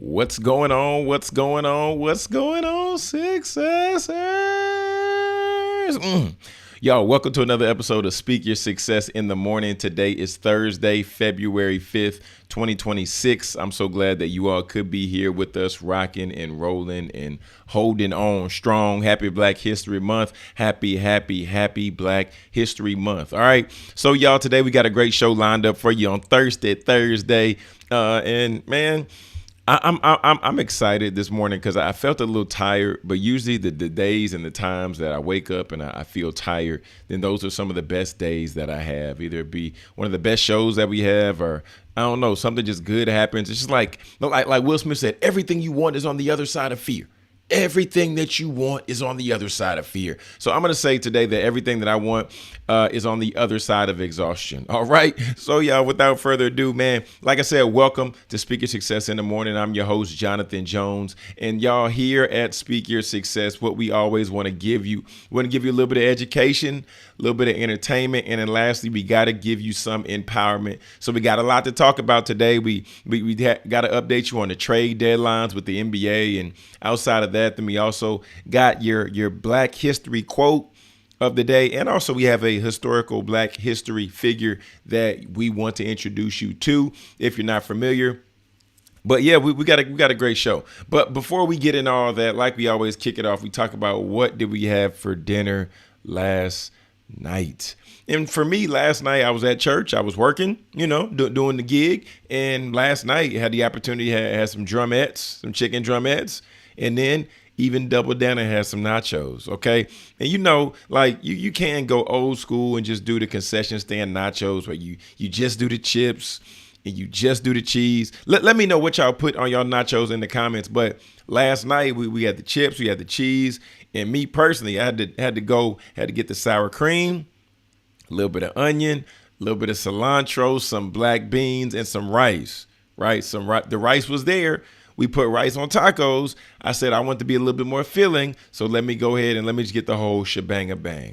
What's going on? What's going on? What's going on, successors? Y'all, welcome to another episode of Speak Your Success in the Morning. Today is Thursday, February 5th, 2026. I'm so glad that you all could be here with us, rocking and rolling and holding on strong. Happy Black History Month. Happy Black History Month. All right. So, y'all, today we got a great show lined up for you on Thursday. And man, I'm excited this morning because I felt a little tired, but usually the days and the times that I wake up and I feel tired, then those are some of the best days that I have. Either it be one of the best shows that we have, or I don't know, something just good happens. It's just like Will Smith said, everything you want is on the other side of fear. Everything that you want is on the other side of fear. So I'm going to say today that everything that I want is on the other side of exhaustion. All right. So, y'all, without further ado, man, like I said, welcome to Speak Your Success in the Morning. I'm your host, Jonathan Jones. And y'all, here at Speak Your Success, what we always want to give you, a little bit of education, a little bit of entertainment. And then lastly, we got to give you some empowerment. So we got a lot to talk about today. We got to update you on the trade deadlines with the NBA. And outside of that, then we also got your Black History quote of the day. And also we have a historical Black history figure that we want to introduce you to if you're not familiar. But yeah, we got a great show. But before we get into all that, like we always kick it off, we talk about what did we have for dinner last night. And for me, last night I was at church. I was working, doing the gig. And last night I had the opportunity to have some drumettes, some chicken drumettes, and then even double down and have some nachos. Okay. And you can go old school and just do the concession stand nachos where you just do the chips and you just do the cheese. Let me know what y'all put on y'all nachos in the comments. But last night we had the chips, we had the cheese, and me personally, I had to get the sour cream, a little bit of onion, a little bit of cilantro, some black beans, and some rice. Right? The rice was there. We put rice on tacos. I said I want to be a little bit more filling, so let me go ahead and let me just get the whole shebang.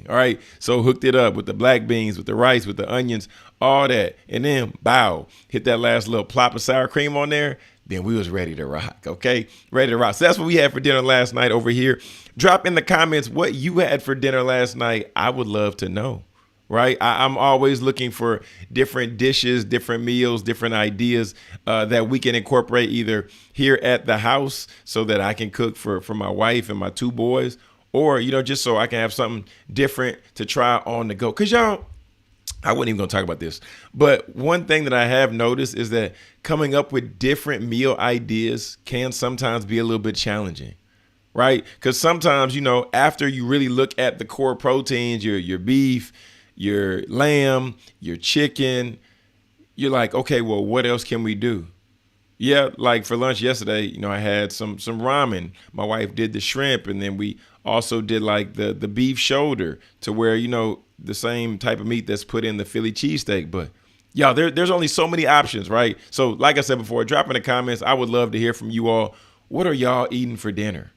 All right, so hooked it up with the black beans, with the rice, with the onions, all that, and then hit that last little plop of sour cream on there. Then we was ready to rock. Okay, ready to rock. So that's what we had for dinner last night over here. Drop in the comments what you had for dinner last night. I would love to know. Right. I'm always looking for different dishes, different meals, different ideas that we can incorporate either here at the house so that I can cook for my wife and my two boys, or, just so I can have something different to try on the go. Because y'all, I wasn't even going to talk about this. But one thing that I have noticed is that coming up with different meal ideas can sometimes be a little bit challenging. Right. Because sometimes, after you really look at the core proteins, your beef, your lamb, your chicken, you're like, okay, well, what else can we do? Yeah, like for lunch yesterday, I had some ramen. My wife did the shrimp, and then we also did like the beef shoulder to where, the same type of meat that's put in the Philly cheesesteak. But y'all, there's only so many options, right? So like I said before, drop in the comments. I would love to hear from you all. What are y'all eating for dinner?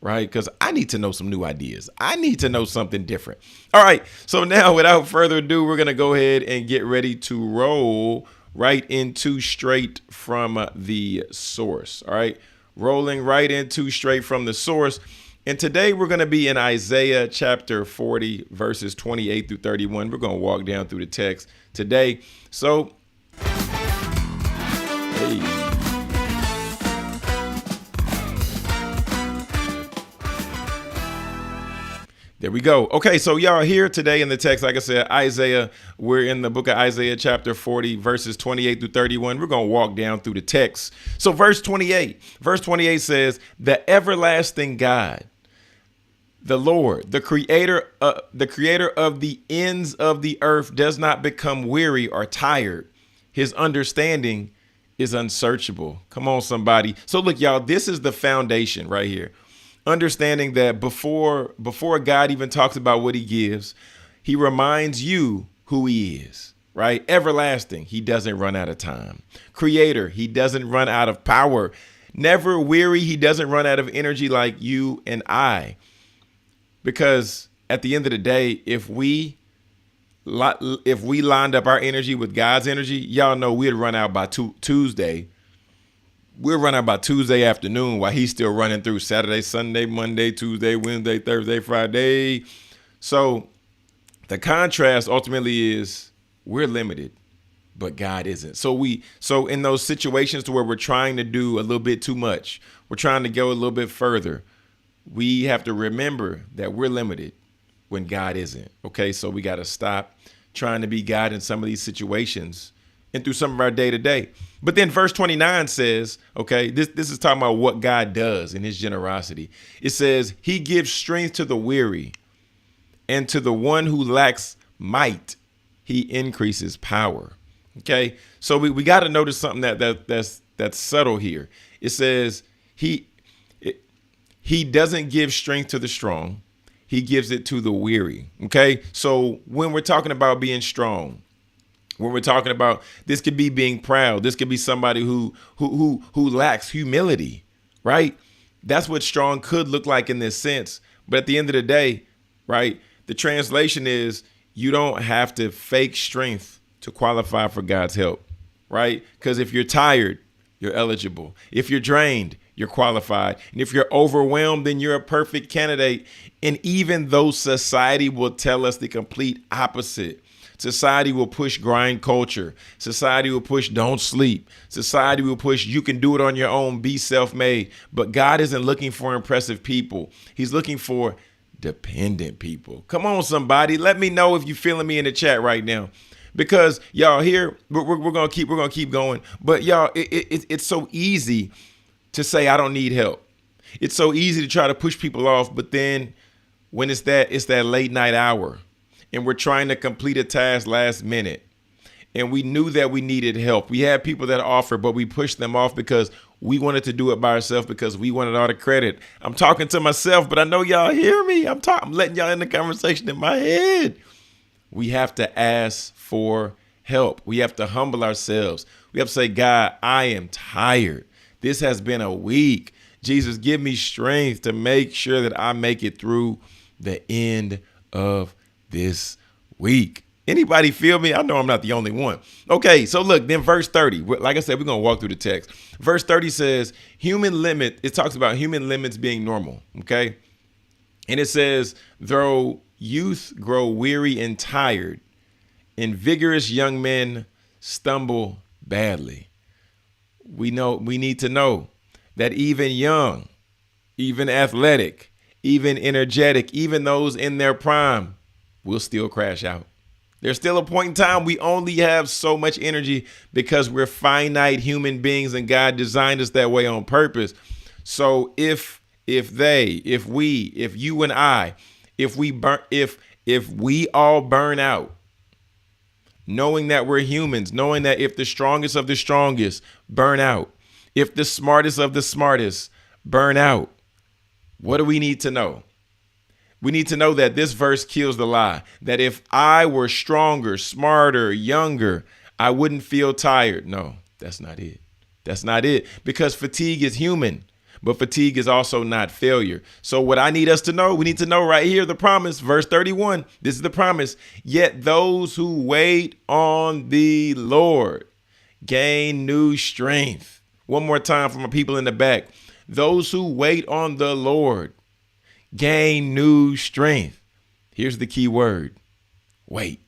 Right? Because I need to know some new ideas. I need to know something different. All right. So now, without further ado, we're going to go ahead and get ready to roll right into straight from the source. All right. Rolling right into straight from the source. And today we're going to be in Isaiah chapter 40, verses 28 through 31. We're going to walk down through the text today. So, hey. There we go. Okay, so y'all here today in the text, like I said, Isaiah, we're in the book of Isaiah chapter 40, verses 28 through 31. We're going to walk down through the text. So verse 28 says, the everlasting God, the Lord, the creator of the ends of the earth does not become weary or tired. His understanding is unsearchable. Come on, somebody. So look, y'all, this is the foundation right here. Understanding that before God even talks about what he gives, he reminds you who he is, right? Everlasting, he doesn't run out of time. Creator, he doesn't run out of power. Never weary, he doesn't run out of energy like you and I. Because at the end of the day, if we lined up our energy with God's energy, y'all know we'd run out by Tuesday. we're running about Tuesday afternoon while he's still running through Saturday, Sunday, Monday, Tuesday, Wednesday, Thursday, Friday. So the contrast ultimately is we're limited, but God isn't. So in those situations to where we're trying to do a little bit too much, we're trying to go a little bit further, we have to remember that we're limited when God isn't. Okay, so we got to stop trying to be God in some of these situations and through some of our day to day. But then verse 29 says, okay, this is talking about what God does in his generosity. It says he gives strength to the weary, and to the one who lacks might, he increases power. Okay, so we got to notice something that's subtle here. It says he doesn't give strength to the strong. He gives it to the weary. Okay, so when we're talking about being strong, when we're talking about, this could be being proud. This could be somebody who lacks humility, right? That's what strong could look like in this sense. But at the end of the day, right, the translation is you don't have to fake strength to qualify for God's help, right? Because if you're tired, you're eligible. If you're drained, you're qualified. And if you're overwhelmed, then you're a perfect candidate. And even though society will tell us the complete opposite, society will push grind culture. Society will push don't sleep. Society will push you can do it on your own, be self-made. But God isn't looking for impressive people. He's looking for dependent people. Come on, somebody. Let me know if you're feeling me in the chat right now. Because y'all here, we're gonna keep going. But y'all, it's so easy to say I don't need help. It's so easy to try to push people off. But then when it's that late night hour, and we're trying to complete a task last minute, and we knew that we needed help. We had people that offered, but we pushed them off because we wanted to do it by ourselves because we wanted all the credit. I'm talking to myself, but I know y'all hear me. I'm letting y'all in the conversation in my head. We have to ask for help. We have to humble ourselves. We have to say, God, I am tired. This has been a week. Jesus, give me strength to make sure that I make it through the end of this week. Anybody feel me? I know I'm not the only one. Okay, so look, then verse 30. Like I said, we're going to walk through the text. Verse 30 says, it talks about human limits being normal, okay? And it says, though youth grow weary and tired, and vigorous young men stumble badly. We need to know that even young, even athletic, even energetic, even those in their prime will still crash out. There's still a point in time we only have so much energy because we're finite human beings and God designed us that way on purpose. So if you and I, if we all burn out, knowing that we're humans, knowing that if the strongest of the strongest burn out, if the smartest of the smartest burn out, what do we need to know? We need to know that this verse kills the lie, that if I were stronger, smarter, younger, I wouldn't feel tired. No, that's not it. That's not it, because fatigue is human, but fatigue is also not failure. So what I need us to know, we need to know right here, the promise, verse 31, this is the promise. Yet those who wait on the Lord gain new strength. One more time for my people in the back. Those who wait on the Lord gain new strength. Here's the key word: wait.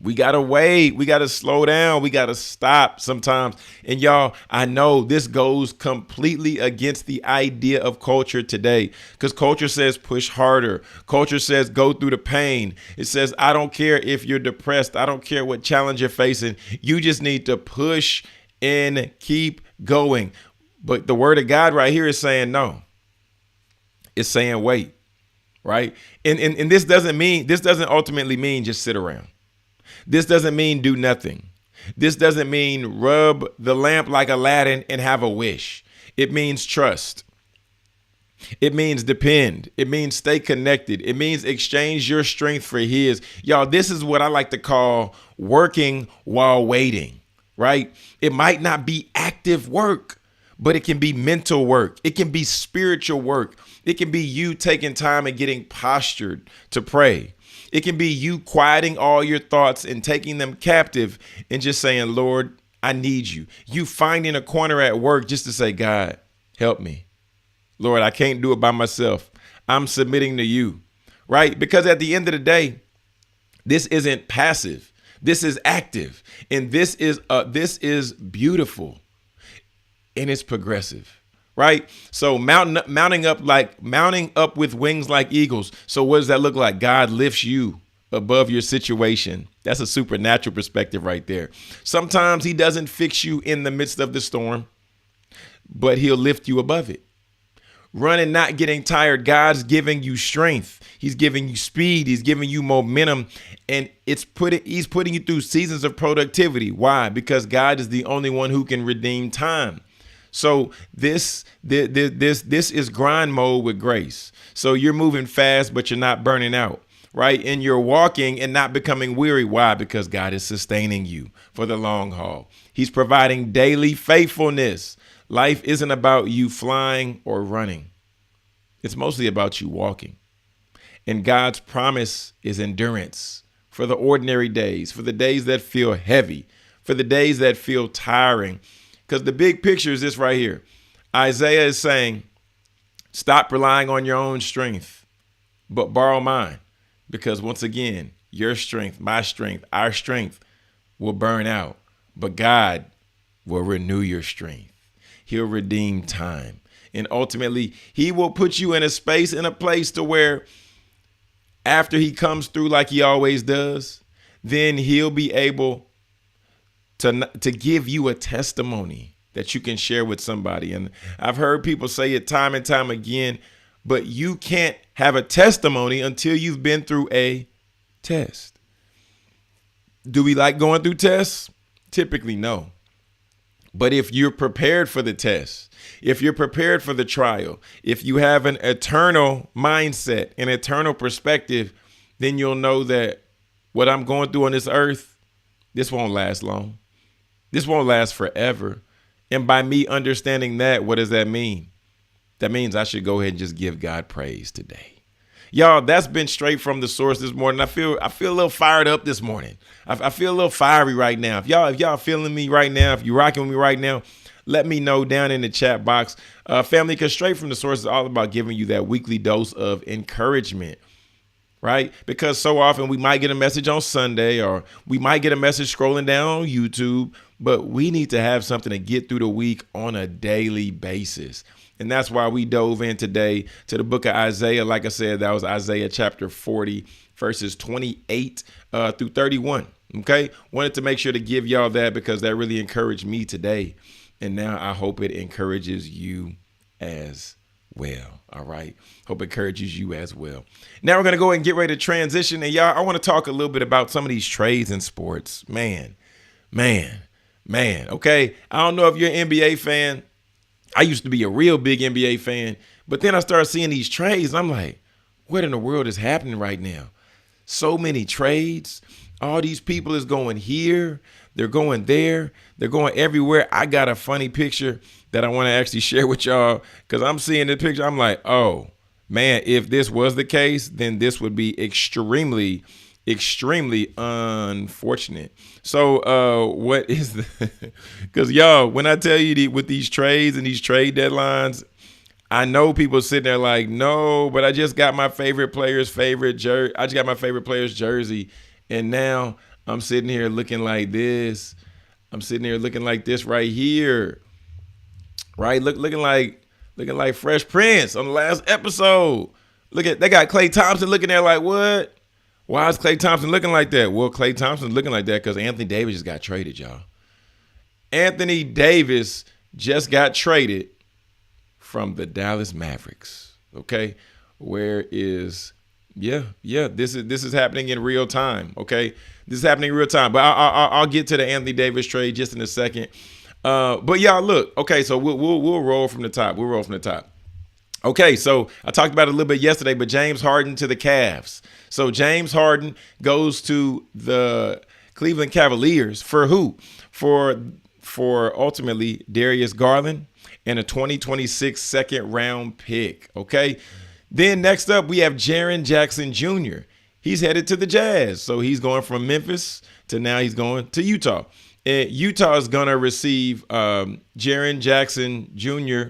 We got to wait. We got to slow down. We got to stop sometimes. And y'all, I know this goes completely against the idea of culture today, because culture says push harder. Culture says go through the pain. It says, I don't care if you're depressed. I don't care what challenge you're facing. You just need to push and keep going. But the word of God right here is saying no. It's saying wait, right? And this doesn't ultimately mean just sit around. This doesn't mean do nothing. This doesn't mean rub the lamp like Aladdin and have a wish. It means trust. It means depend. It means stay connected. It means exchange your strength for his. Y'all, this is what I like to call working while waiting, right? It might not be active work, but it can be mental work. It can be spiritual work. It can be you taking time and getting postured to pray. It can be you quieting all your thoughts and taking them captive and just saying, Lord, I need you. You finding a corner at work just to say, God, help me. Lord, I can't do it by myself. I'm submitting to you, right? Because at the end of the day, this isn't passive. This is active. And this is beautiful. And it's progressive, right? So mounting up with wings like eagles. So what does that look like? God lifts you above your situation. That's a supernatural perspective right there. Sometimes he doesn't fix you in the midst of the storm, but he'll lift you above it. Running, not getting tired. God's giving you strength. He's giving you speed. He's giving you momentum. And he's putting you through seasons of productivity. Why? Because God is the only one who can redeem time. So this is grind mode with grace. So you're moving fast, but you're not burning out, right? And you're walking and not becoming weary. Why? Because God is sustaining you for the long haul. He's providing daily faithfulness. Life isn't about you flying or running. It's mostly about you walking. And God's promise is endurance for the ordinary days, for the days that feel heavy, for the days that feel tiring. Because the big picture is this right here. Isaiah is saying, stop relying on your own strength, but borrow mine. Because once again, your strength, my strength, our strength will burn out, but God will renew your strength. He'll redeem time. And ultimately, he will put you in a space, in a place to where after he comes through like he always does, then he'll be able to give you a testimony that you can share with somebody. And I've heard people say it time and time again, but you can't have a testimony until you've been through a test. Do we like going through tests? Typically, no. But if you're prepared for the test, if you're prepared for the trial, if you have an eternal mindset, an eternal perspective, then you'll know that what I'm going through on this earth, this won't last long. This won't last forever. And by me understanding that, what does that mean? That means I should go ahead and just give God praise today. Y'all, that's been straight from the source this morning. I feel a little fired up this morning. I feel a little fiery right now. If y'all feeling me right now, if you're rocking with me right now, let me know down in the chat box. Family, because straight from the source is all about giving you that weekly dose of encouragement, right? Because so often we might get a message on Sunday or we might get a message scrolling down on YouTube, but we need to have something to get through the week on a daily basis. And that's why we dove in today to the book of Isaiah. Like I said, that was Isaiah chapter 40, verses 28 through 31. OK, wanted to make sure to give y'all that because that really encouraged me today. And now I hope it encourages you as well. All right. Hope it encourages you as well. Now we're going to go and get ready to transition. And y'all, I want to talk a little bit about some of these trades in sports. Man. OK, I don't know if you're an NBA fan. I used to be a real big NBA fan, but then I started seeing these trades. And I'm like, what in the world is happening right now? So many trades. All these people is going here. They're going there. They're going everywhere. I got a funny picture that I want to actually share with y'all because I'm seeing the picture. I'm like, oh, man, if this was the case, then this would be extremely unfortunate. So what is the because y'all, when I tell you with these trades and these trade deadlines, I know people sitting there like, no, but I just got my favorite player's favorite jersey. I just got my favorite player's jersey. And now I'm sitting here looking like this. I'm sitting here looking like this right here. Right? Looking like Fresh Prince on the last episode. They got Klay Thompson looking there like, what? Why is Klay Thompson looking like that? Well, Klay Thompson's looking like that because Anthony Davis just got traded, y'all. Anthony Davis just got traded from the Dallas Mavericks. Okay, this is happening in real time. Okay, this is happening in real time. But I'll get to the Anthony Davis trade just in a second. But y'all, look. Okay, so we'll roll from the top. We'll roll from the top. Okay, so I talked about it a little bit yesterday, but James Harden to the Cavs. So James Harden goes to the Cleveland Cavaliers for who? For ultimately Darius Garland and a 2026 second round pick. Okay. Then next up, we have Jaren Jackson Jr. He's headed to the Jazz. So he's going from Memphis to now he's going to Utah. And Utah is going to receive Jaren Jackson Jr.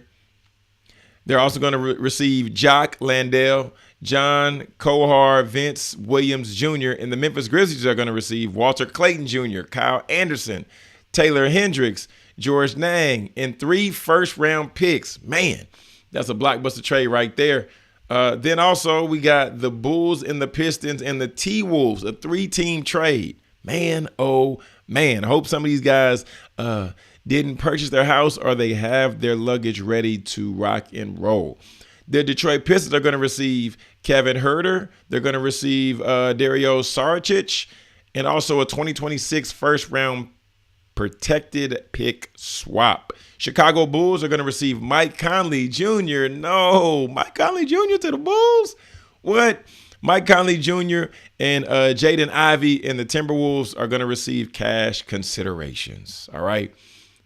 They're also going to receive Jock Landale, John Kohar, Vince Williams Jr. And the Memphis Grizzlies are going to receive Walter Clayton Jr., Kyle Anderson, Taylor Hendricks, George Nang, and 3 first-round picks. Man, that's a blockbuster trade right there. Then also we got the Bulls and the Pistons and the T-Wolves, a 3-team trade. Man, oh, man. I hope some of these guys didn't purchase their house or they have their luggage ready to rock and roll. The Detroit Pistons are going to receive Kevin Huerter. They're going to receive Dario Saric and also a 2026 first-round protected pick swap. Chicago Bulls are going to receive Mike Conley Jr. No, Mike Conley Jr. to the Bulls? What? Mike Conley Jr. and Jaden Ivey and the Timberwolves are going to receive cash considerations. All right.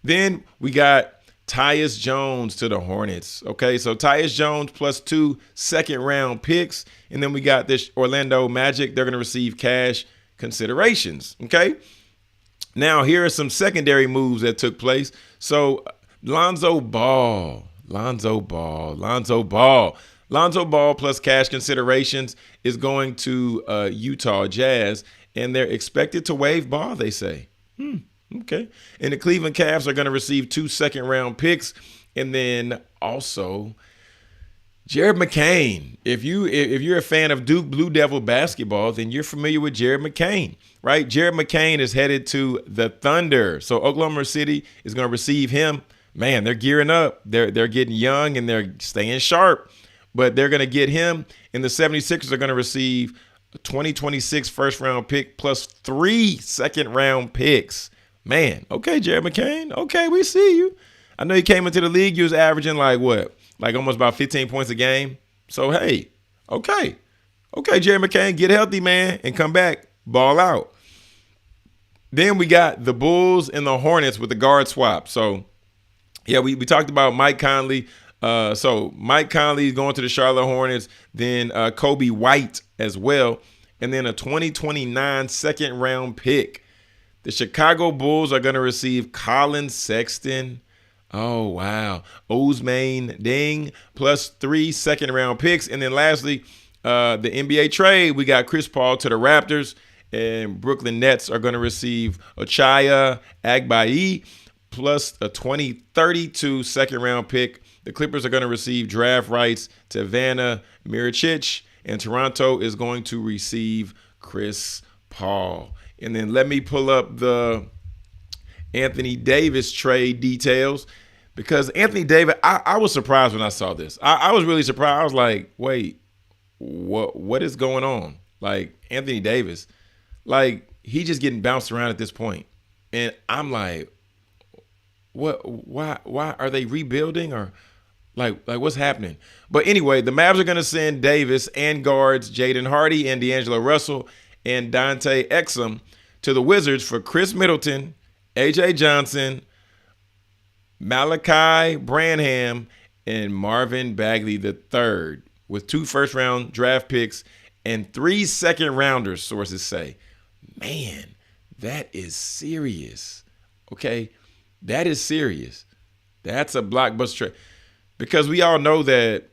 Then we got Tyus Jones to the Hornets. Okay, so Tyus Jones plus 2 second-round picks. And then we got this Orlando Magic. They're going to receive cash considerations. Okay. Now, here are some secondary moves that took place. So Lonzo Ball plus cash considerations is going to Utah Jazz, and they're expected to waive Ball, they say. Okay. And the Cleveland Cavs are going to receive 2 second-round picks, and then also Jared McCain. If you're a fan of Duke Blue Devil basketball, then you're familiar with Jared McCain, right? Jared McCain is headed to the Thunder. So Oklahoma City is going to receive him. Man, they're gearing up. They're getting young and they're staying sharp. But they're going to get him, and the 76ers are going to receive a 2026 first-round pick plus 3 second-round picks. Man, okay, Jared McCain. Okay, we see you. I know you came into the league. You was averaging like almost about 15 points a game. So, hey, okay. Okay, Jared McCain, get healthy, man, and come back. Ball out. Then we got the Bulls and the Hornets with the guard swap. So, yeah, we talked about Mike Conley. So Mike Conley is going to the Charlotte Hornets, then Kobe White as well, and then a 2029 second-round pick. The Chicago Bulls are going to receive Colin Sexton. Oh, wow. Ousmane Deng plus 3 second-round picks. And then lastly, the NBA trade, we got Chris Paul to the Raptors, and Brooklyn Nets are going to receive Ochai Agbaji plus a 2032 second-round pick. The Clippers are going to receive draft rights to Vanna Miricic, and Toronto is going to receive Chris Paul. And then let me pull up the Anthony Davis trade details, because Anthony Davis, I was surprised when I saw this. I was really surprised. I was like, wait, what is going on? Like, Anthony Davis, like, he just getting bounced around at this point. And I'm like, why are they rebuilding, or like what's happening? But anyway, the Mavs are going to send Davis and guards Jaden Hardy and D'Angelo Russell and Dante Exum to the Wizards for Chris Middleton, AJ Johnson, Malachi Branham, and Marvin Bagley III, with 2 first-round draft picks and 3 second-rounders, sources say. Man, that is serious. Okay, that is serious. That's a blockbuster trade. Because we all know that,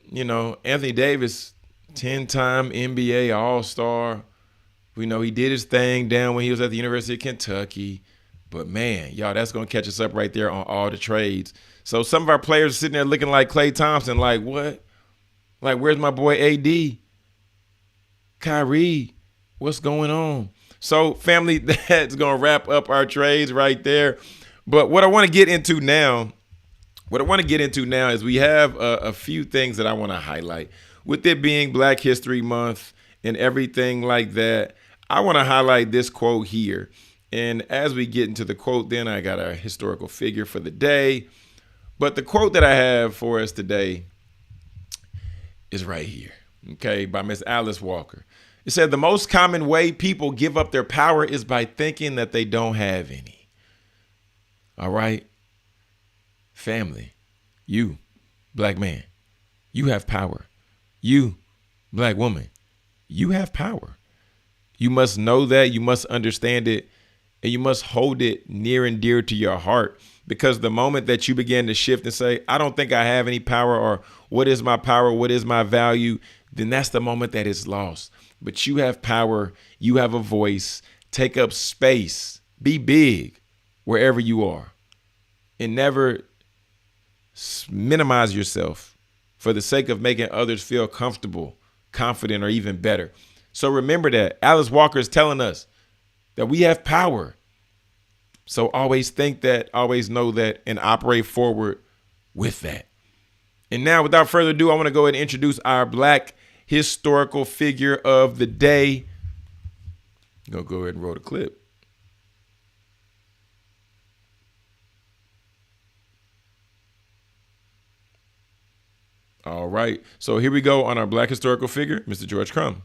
Anthony Davis, 10-time NBA All-Star. We know he did his thing down when he was at the University of Kentucky. But, man, y'all, that's going to catch us up right there on all the trades. So some of our players are sitting there looking like Klay Thompson, like, what? Like, where's my boy AD? Kyrie, what's going on? So, family, that's going to wrap up our trades right there. But what I want to get into now is we have a few things that I want to highlight. With it being Black History Month and everything like that, I want to highlight this quote here. And as we get into the quote, then I got a historical figure for the day. But the quote that I have for us today is right here, okay, by Miss Alice Walker. It said, the most common way people give up their power is by thinking that they don't have any. All right? Family, you, black man, you have power. You, black woman, you have power. You must know that. You must understand it. and you must hold it near and dear to your heart, because the moment that you begin to shift and say, I don't think I have any power, or what is my power? What is my value? Then that's the moment that it's lost. But you have power. You have a voice. Take up space. Be big wherever you are, and never minimize yourself for the sake of making others feel comfortable, confident, or even better. So remember that Alice Walker is telling us that we have power. So always think that, always know that, and operate forward with that. And now, without further ado, I want to go ahead and introduce our Black historical figure of the day. I'm going to go ahead and roll the clip. All right. So here we go on our Black historical figure, Mr. George Crumb.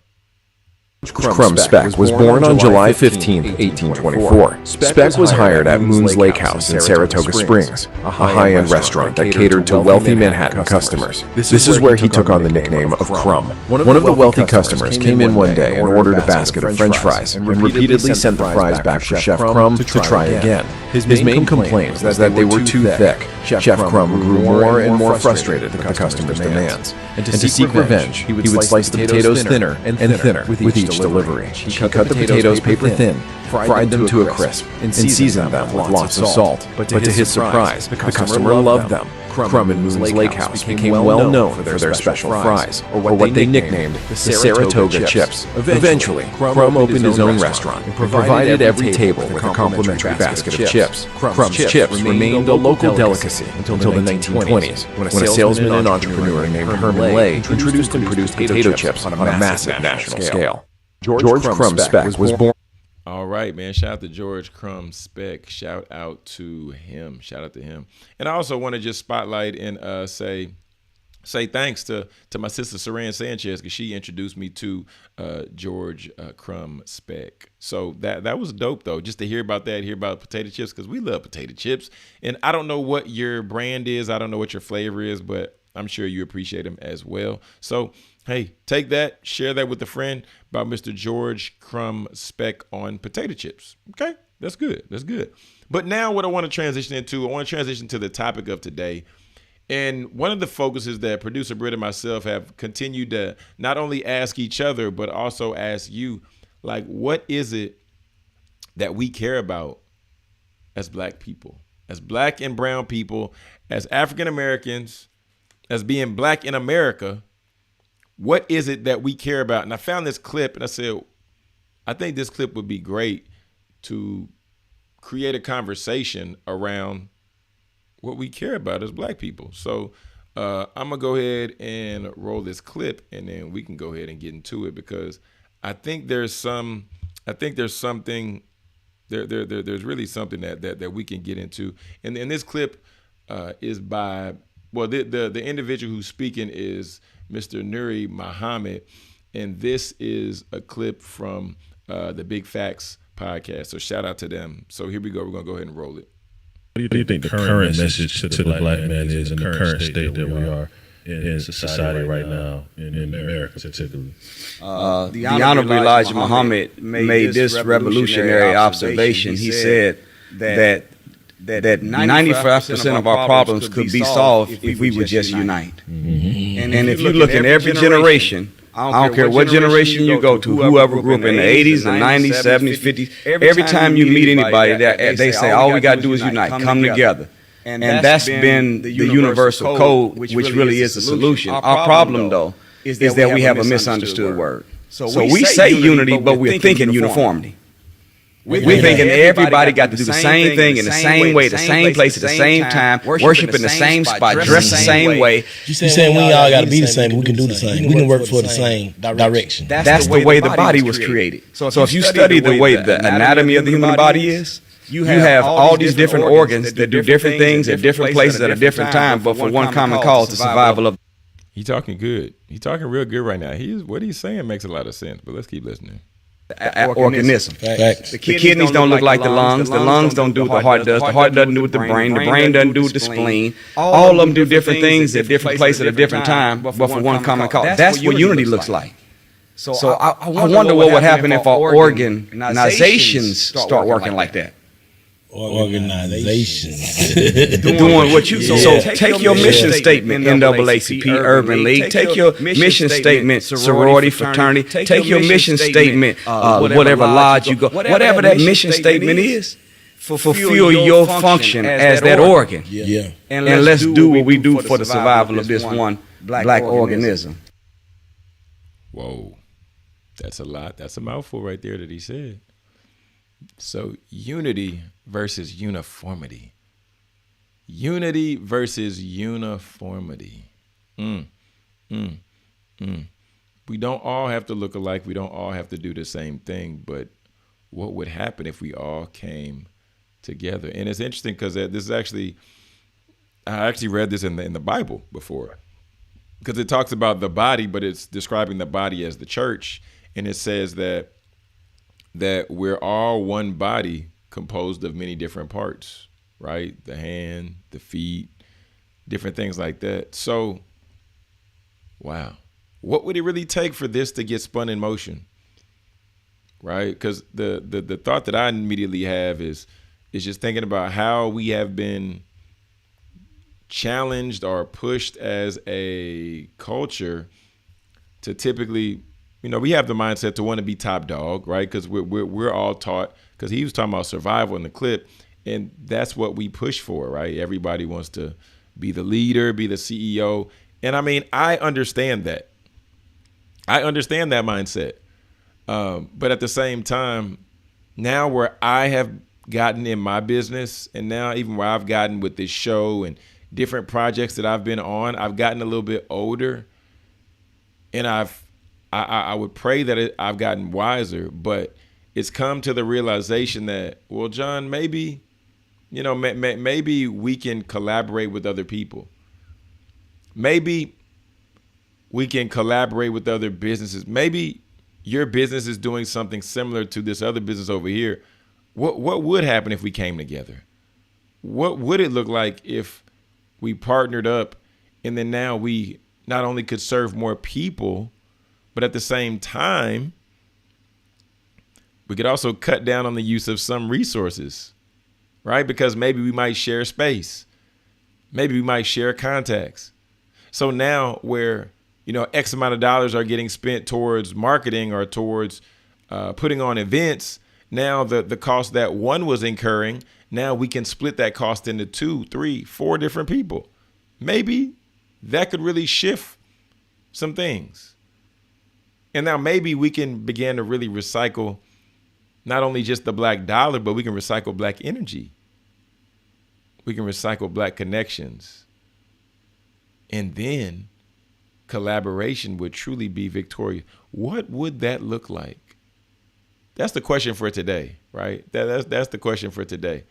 Crumb Speck was born on July 15, 1824. Speck was hired at Moon's Lake House in Saratoga Springs, a high-end restaurant that catered to wealthy Manhattan customers. This is where he took on the nickname of Crumb. One of the wealthy customers came in one day and ordered a basket of French fries, and repeatedly sent the fries back for Chef Crumb to try again. His main complaint was that they were too thick. Chef Crumb grew more and more frustrated at the customer's demands. And to seek revenge, he would slice the potatoes thinner and thinner with each delivery. He cut the potatoes paper thin, fried them to a crisp, and seasoned them with lots of salt. But to his surprise, the customer loved them. Crumb and Moon's Lake House became well known for their special fries, or what they nicknamed the Saratoga Chips. Eventually, Crumb opened his own restaurant and provided every table with a complimentary basket of chips. Crumb's chips remained a local delicacy until the 1920s, when a salesman and entrepreneur named Herman Lay introduced and produced potato chips on a massive national scale. George Crumb Speck was born. All right, man. Shout out to George Crumb Speck. Shout out to him. Shout out to him. And I also want to just spotlight and say thanks to my sister Saran Sanchez, because she introduced me to George Crumb Speck. So that was dope, though, just to hear about that, hear about potato chips, because we love potato chips. And I don't know what your brand is. I don't know what your flavor is, but I'm sure you appreciate them as well. So, hey, take that, share that with a friend about Mr. George Crumb Speck on potato chips. Okay, that's good. That's good. But now what I want to transition into, I want to transition to the topic of today. And one of the focuses that producer Britt and myself have continued to not only ask each other, but also ask you, like, what is it that we care about as Black people, as Black and brown people, as African Americans, as being Black in America? What is it that we care about? And I found this clip and I said, I think this clip would be great to create a conversation around what we care about as Black people. So I'm gonna go ahead and roll this clip, and then we can go ahead and get into it, because I think there's something there's really something that we can get into. And this clip is by, well, the individual who's speaking is Mr. Nuri Muhammad, and this is a clip from the Big Facts podcast. So shout out to them. So here we go. We're gonna go ahead and roll it. What do you think the current message to the Black man is in the current state that we are in society right now, in America particularly? The Honorable Elijah Muhammad made this revolutionary observation. He said that 95% of our problems could be solved if we would just unite. Mm-hmm. And if you look in every generation, I don't care what generation you go to, whoever grew up in the 80s, the 90s, 70s, 50s, every time you meet anybody, they say all we got to do is unite, come together. And that's been the universal code, which really is the solution. Our problem, though, is that we have a misunderstood word. So we say unity, but we're thinking uniformity. We're thinking everybody got to do the same thing in the same way, the same place at the same time, worship in the same spot, dress the same way. You saying we all got to be the same, but we can do the same. We can work for the same direction. That's the way the body was created. So if you study the way the anatomy of the human body is, you have all these different organs that do different things at different places at a different time, but for one common cause, the survival of. He talking good. He talking real good right now. What he's saying makes a lot of sense, but let's keep listening. Organism. The kidneys don't look like the lungs don't do what the heart does. The heart doesn't do what the brain doesn't do what the spleen. All of them do different things at different places at a different time, but for one common cause. That's what unity looks like. So I wonder what would happen if our organizations start working like that. Organizations. Doing what you so take your mission statement, NAACP Urban League. Take your mission statement, sorority, fraternity. Take your mission statement, whatever lodge you go. Whatever that mission statement is, fulfill your function as that organ. Yeah. And let's do what we do for the survival of this one black organism. Whoa, that's a lot. That's a mouthful right there that he said. So unity versus uniformity. Unity versus uniformity. We don't all have to look alike. We don't all have to do the same thing. But what would happen if we all came together? And it's interesting because this is actually, I actually read this in the Bible before, because it talks about the body, but it's describing the body as the church. And it says that we're all one body composed of many different parts, right? The hand, the feet, different things like that. So, wow. What would it really take for this to get spun in motion? Right? Because the thought that I immediately have is just thinking about how we have been challenged or pushed as a culture to typically, we have the mindset to want to be top dog, right? Because we're all taught, because he was talking about survival in the clip, and that's what we push for, right? Everybody wants to be the leader, be the CEO. And I mean, I understand that. I understand that mindset. But at the same time, now where I have gotten in my business, and now even where I've gotten with this show and different projects that I've been on, I've gotten a little bit older, and I would pray that I've gotten wiser, but it's come to the realization that, well, John, maybe, maybe we can collaborate with other people. Maybe we can collaborate with other businesses. Maybe your business is doing something similar to this other business over here. What would happen if we came together? What would it look like if we partnered up, and then now we not only could serve more people, but at the same time, we could also cut down on the use of some resources, right? Because maybe we might share space. Maybe we might share contacts. So now where, X amount of dollars are getting spent towards marketing or towards putting on events, now the cost that one was incurring, now we can split that cost into 2, 3, 4 different people. Maybe that could really shift some things. And now maybe we can begin to really recycle not only just the black dollar, but we can recycle black energy. We can recycle black connections. And then collaboration would truly be victorious. What would that look like? That's the question for today, right? That's the question for today.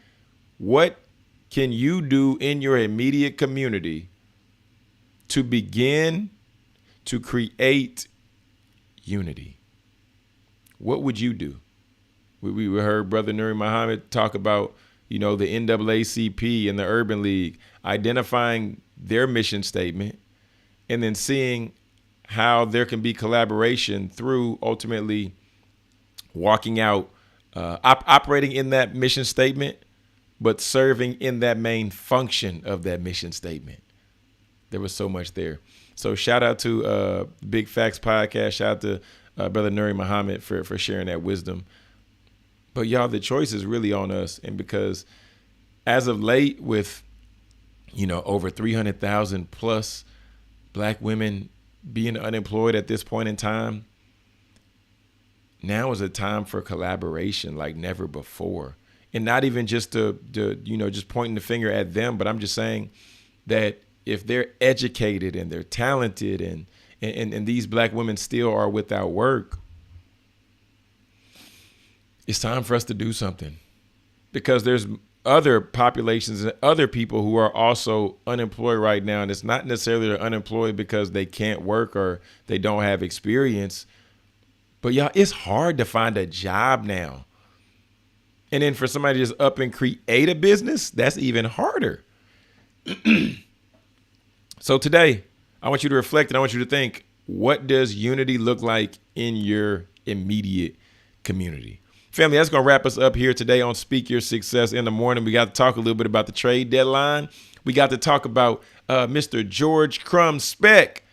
What can you do in your immediate community to begin to create unity? What would you do? We heard Brother Nuri Muhammad talk about, the NAACP and the Urban League, identifying their mission statement and then seeing how there can be collaboration through ultimately walking out, operating in that mission statement, but serving in that main function of that mission statement. There was so much there. So shout out to Big Facts Podcast. Shout out to Brother Nuri Muhammad for sharing that wisdom. But y'all, the choice is really on us. And because as of late, with, over 300,000 plus black women being unemployed at this point in time, now is a time for collaboration like never before. And not even just to just pointing the finger at them, but I'm just saying that if they're educated and they're talented and these black women still are without work, it's time for us to do something, because there's other populations and other people who are also unemployed right now. And it's not necessarily they're unemployed because they can't work or they don't have experience, but y'all, it's hard to find a job now. And then for somebody to just up and create a business, that's even harder. So today, I want you to reflect and I want you to think, what does unity look like in your immediate community? Family, that's going to wrap us up here today on Speak Your Success in the Morning. We got to talk a little bit about the trade deadline. We got to talk about Mr. George Crumb Speck,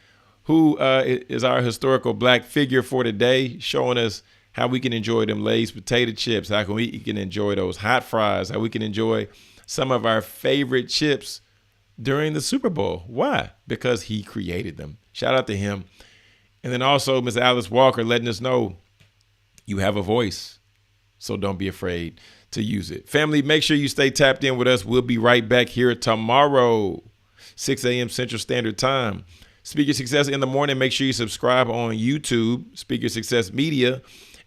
who is our historical black figure for today, showing us how we can enjoy them Lay's potato chips, how we can enjoy those hot fries, how we can enjoy some of our favorite chips during the Super Bowl. Why? Because he created them. Shout out to him. And then also Ms. Alice Walker letting us know you have a voice, so don't be afraid to use it. Family, make sure you stay tapped in with us. We'll be right back here tomorrow, 6 a.m. Central Standard Time. Speak Your Success in the Morning. Make sure you subscribe on YouTube, Speak Your Success Media.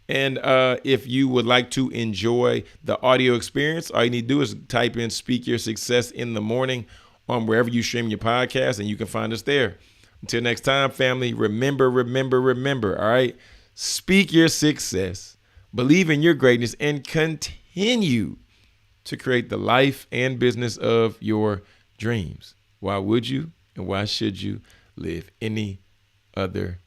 And if you would like to enjoy the audio experience, all you need to do is type in Speak Your Success in the Morning on wherever you stream your podcast, and you can find us there. Until next time, family, remember, all right? Speak your success, believe in your greatness, and continue to create the life and business of your dreams. Why would you and why should you live any other